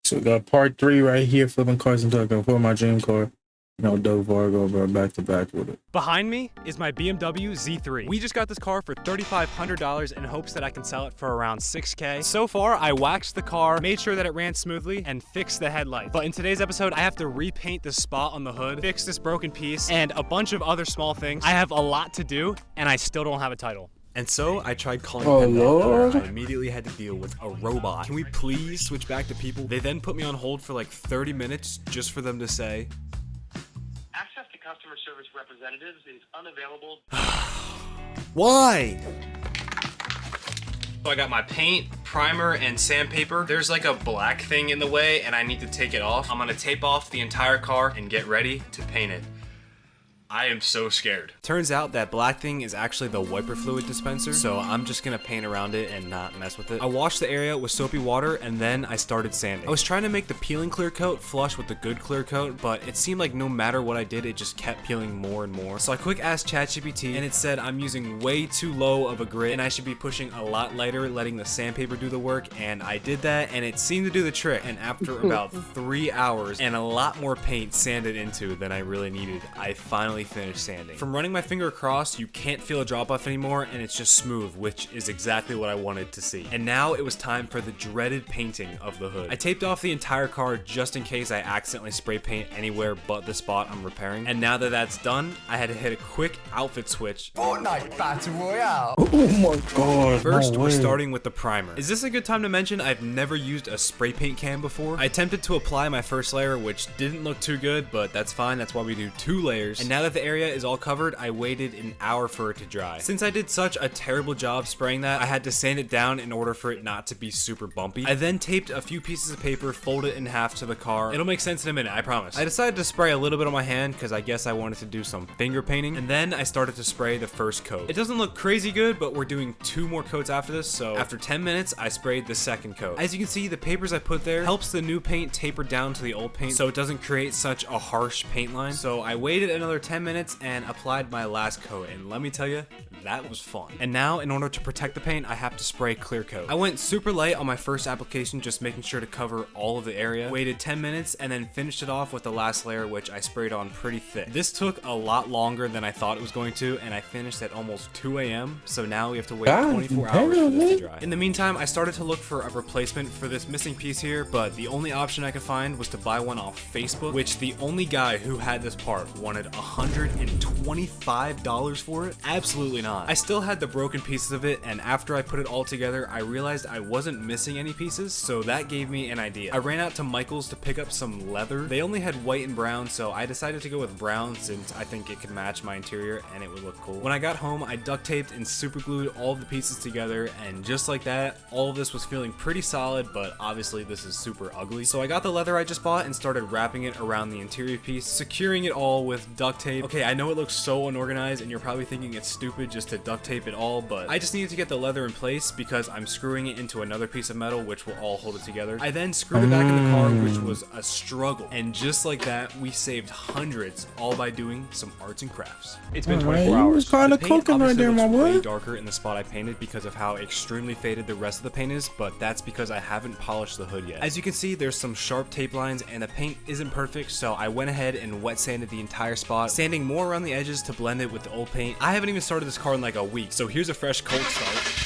So we got part three right here, flipping cars until I can afford my dream car. You know, Doug Vargo, bro, back to back with it. Behind me is my BMW Z3. We just got this car for $3,500 in hopes that I can sell it for around $6K. So far, I waxed the car, made sure that it ran smoothly, and fixed the headlights. But in today's episode, I have to repaint the spot on the hood, fix this broken piece, and a bunch of other small things. I have a lot to do, and I still don't have a title. And so I tried calling them. Lord. I immediately had to deal with a robot. Can we please switch back to people? They then put me on hold for like 30 minutes just for them to say, access to customer service representatives is unavailable. why? So I got my paint, primer, and sandpaper. There's like a black thing in the way and I need to take it off. I'm gonna tape off the entire car and get ready to paint it. I am so scared. Turns out that black thing is actually the wiper fluid dispenser, so I'm just gonna paint around it and not mess with it. I washed the area with soapy water and then I started sanding. I was trying to make the peeling clear coat flush with the good clear coat, but it seemed like no matter what I did, it just kept peeling more and more. So I quick asked ChatGPT and it said I'm using way too low of a grit and I should be pushing a lot lighter, letting the sandpaper do the work, and I did that and it seemed to do the trick. And after about 3 hours and a lot more paint sanded into than I really needed, I finally finished sanding. From running my finger across, you can't feel a drop off anymore and it's just smooth, which is exactly what I wanted to see. And now it was time for the dreaded painting of the hood. I taped off the entire car just in case I accidentally spray paint anywhere but the spot I'm repairing. And now that that's done, I had to hit a quick outfit switch. Fortnite Battle Royale. Oh my god. First, no we're way. starting with the primer. Is this a good time to mention I've never used a spray paint can before? I attempted to apply my first layer, which didn't look too good, but that's fine. That's why we do 2 layers. And now that the area is all covered, I waited an hour for it to dry. Since I did such a terrible job spraying that, I had to sand it down in order for it not to be super bumpy. I then taped a few pieces of paper, folded it in half to the car. It'll make sense in a minute, I promise. I decided to spray a little bit on my hand because I guess I wanted to do some finger painting, and then I started to spray the first coat. It doesn't look crazy good, but we're doing 2 more coats after this, so after 10 minutes, I sprayed the second coat. As you can see, the papers I put there helps the new paint taper down to the old paint so it doesn't create such a harsh paint line. So I waited another 10 minutes and applied my last coat, and let me tell you, that was fun. And now, in order to protect the paint, I have to spray clear coat. I went super light on my first application, just making sure to cover all of the area. Waited 10 minutes and then finished it off with the last layer, which I sprayed on pretty thick. This took a lot longer than I thought it was going to, and I finished at almost 2 a.m. So now we have to wait 24 hours for this to dry. In the meantime, I started to look for a replacement for this missing piece here, but the only option I could find was to buy one off Facebook, which the only guy who had this part wanted $125 for it? Absolutely not. I still had the broken pieces of it, and after I put it all together, I realized I wasn't missing any pieces, so that gave me an idea. I ran out to Michael's to pick up some leather. They only had white and brown, so I decided to go with brown since I think it could match my interior and it would look cool. When I got home, I duct taped and super glued all of the pieces together, and just like that, all of this was feeling pretty solid, but obviously this is super ugly. So I got the leather I just bought and started wrapping it around the interior piece, securing it all with duct tape. Okay, I know it looks so unorganized and you're probably thinking it's stupid just to duct tape it all, but I just needed to get the leather in place because I'm screwing it into another piece of metal which will all hold it together. I then screwed it back in the car, which was a struggle, and just like that, we saved hundreds all by doing some arts and crafts. It's been 24 You hours. was kind of The paint cooking right obviously there, my looks way boy. darker in the spot I painted because of how extremely faded the rest of the paint is, but that's because I haven't polished the hood yet. As you can see, there's some sharp tape lines and the paint isn't perfect, so I went ahead and wet sanded the entire spot, sanding more around the edges to blend it with the old paint. I haven't even started this car in like a week, so here's a fresh cold start.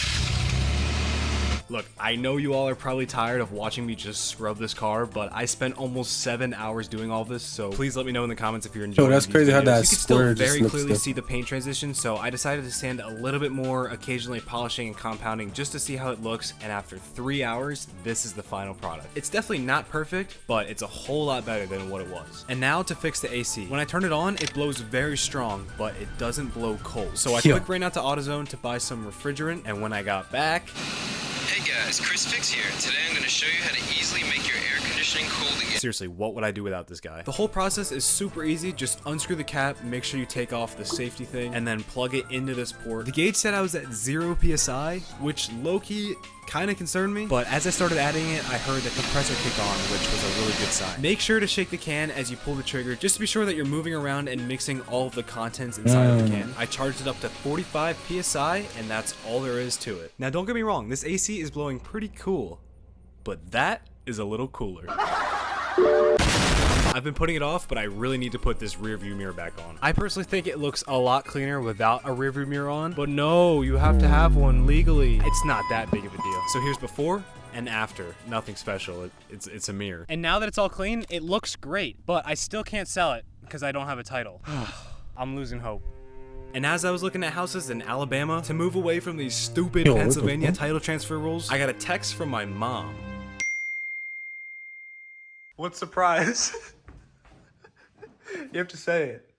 Look, I know you all are probably tired of watching me just scrub this car, but I spent almost 7 hours doing all this, so please let me know in the comments if you're enjoying that's these crazy how videos. that You can still square just very looks clearly good. see the paint transition, so I decided to sand a little bit more, occasionally polishing and compounding just to see how it looks, and after 3 hours, this is the final product. It's definitely not perfect, but it's a whole lot better than what it was. And now to fix the AC. When I turn it on, it blows very strong, but it doesn't blow cold. So I Yeah. quick ran out to AutoZone to buy some refrigerant, and when I got back, Hey guys, Chris Fix here. Today I'm going to show you how to easily make your air conditioning cold again. seriously, what would I do without this guy? The whole process is super easy. Just unscrew the cap, make sure you take off the safety thing, and then plug it into this port. The gauge said I was at 0 PSI, which low-key kind of concerned me, but as I started adding it, I heard the compressor kick on, which was a really good sign. Make sure to shake the can as you pull the trigger, just to be sure that you're moving around and mixing all of the contents inside of the can. I charged it up to 45 PSI, and that's all there is to it. Now don't get me wrong, this AC is blowing pretty cool, but that is a little cooler. I've been putting it off, but I really need to put this rear view mirror back on. I personally think it looks a lot cleaner without a rear view mirror on, but no, you have to have one legally. It's not that big of a deal. So here's before and after. Nothing special. It's a mirror. And now that it's all clean, it looks great, but I still can't sell it because I don't have a title. I'm losing hope. And as I was looking at houses in Alabama to move away from these stupid Yo, what the Pennsylvania fuck? title transfer rules, I got a text from my mom. What surprise? You have to say it.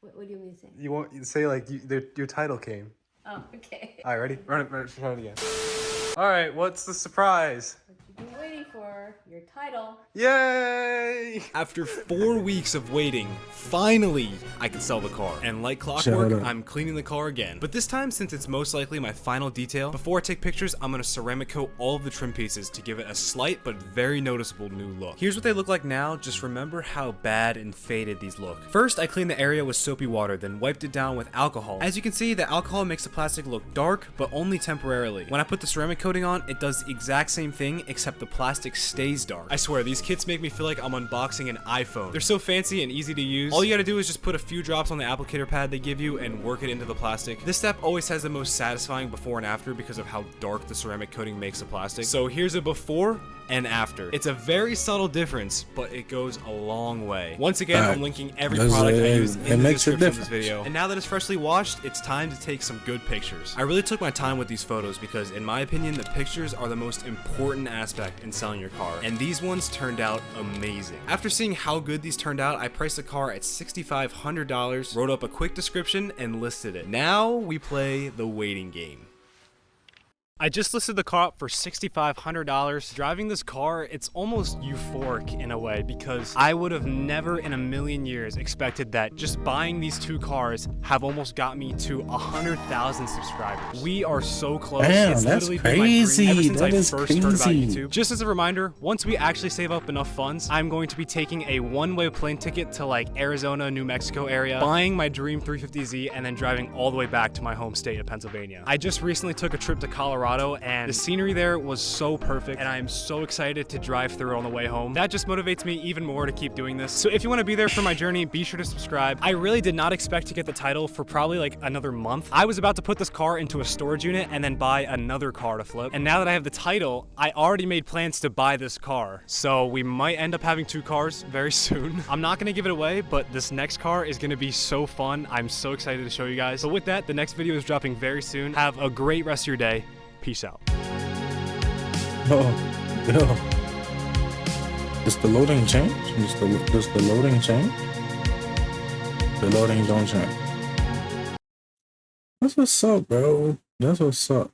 What do you mean say? You want you say like your title came. Oh, okay. All right, ready? Run it try it again. All right, what's the surprise? What you've been waiting for, your title. Yay! After 4 weeks of waiting, finally I can sell the car. And like Shut clockwork, up. I'm cleaning the car again. But this time, since it's most likely my final detail, before I take pictures, I'm gonna ceramic coat all of the trim pieces to give it a slight but very noticeable new look. Here's what they look like now, just remember how bad and faded these look. First, I cleaned the area with soapy water, then wiped it down with alcohol. As you can see, the alcohol makes the plastic look dark, but only temporarily. When I put the ceramic coating on, it does the exact same thing, except the plastic stays dark. I swear, these kits make me feel like I'm unboxing an iPhone. They're so fancy and easy to use. All you gotta do is just put a few drops on the applicator pad they give you and work it into the plastic. This step always has the most satisfying before and after because of how dark the ceramic coating makes the plastic. So here's a before and after. It's a very subtle difference, but it goes a long way. Once again, I'm linking every Does product I it- use it in the makes a description of this difference. video. And now that it's freshly washed, it's time to take some good pictures. I really took my time with these photos because, in my opinion, the pictures are the most important aspect in selling your car. And these ones turned out amazing. After seeing how good these turned out, I priced the car at $6,500, wrote up a quick description, and listed it. Now we play the waiting game. I just listed the car up for $6,500. Driving this car, it's almost euphoric in a way because I would have never in a million years expected that just buying these two cars have almost got me to 100,000 subscribers. We are so close. Damn, It's that's literally been my dream crazy. ever since That I is first heard about crazy. YouTube. Just as a reminder, once we actually save up enough funds, I'm going to be taking a one-way plane ticket to like Arizona, New Mexico area, buying my dream 350Z, and then driving all the way back to my home state of Pennsylvania. I just recently took a trip to Colorado, and the scenery there was so perfect, and I am so excited to drive through on the way home. That just motivates me even more to keep doing this. So if you want to be there for my journey, be sure to subscribe. I really did not expect to get the title for probably like another month. I was about to put this car into a storage unit and then buy another car to flip. And now that I have the title, I already made plans to buy this car. So we might end up having two cars very soon. I'm not going to give it away, but this next car is going to be so fun. I'm so excited to show you guys. So with that, the next video is dropping very soon. Have a great rest of your day. Peace out. Oh, yo. Does the loading change? Does the loading change? The loading don't change. That's what's up, bro. That's what's up.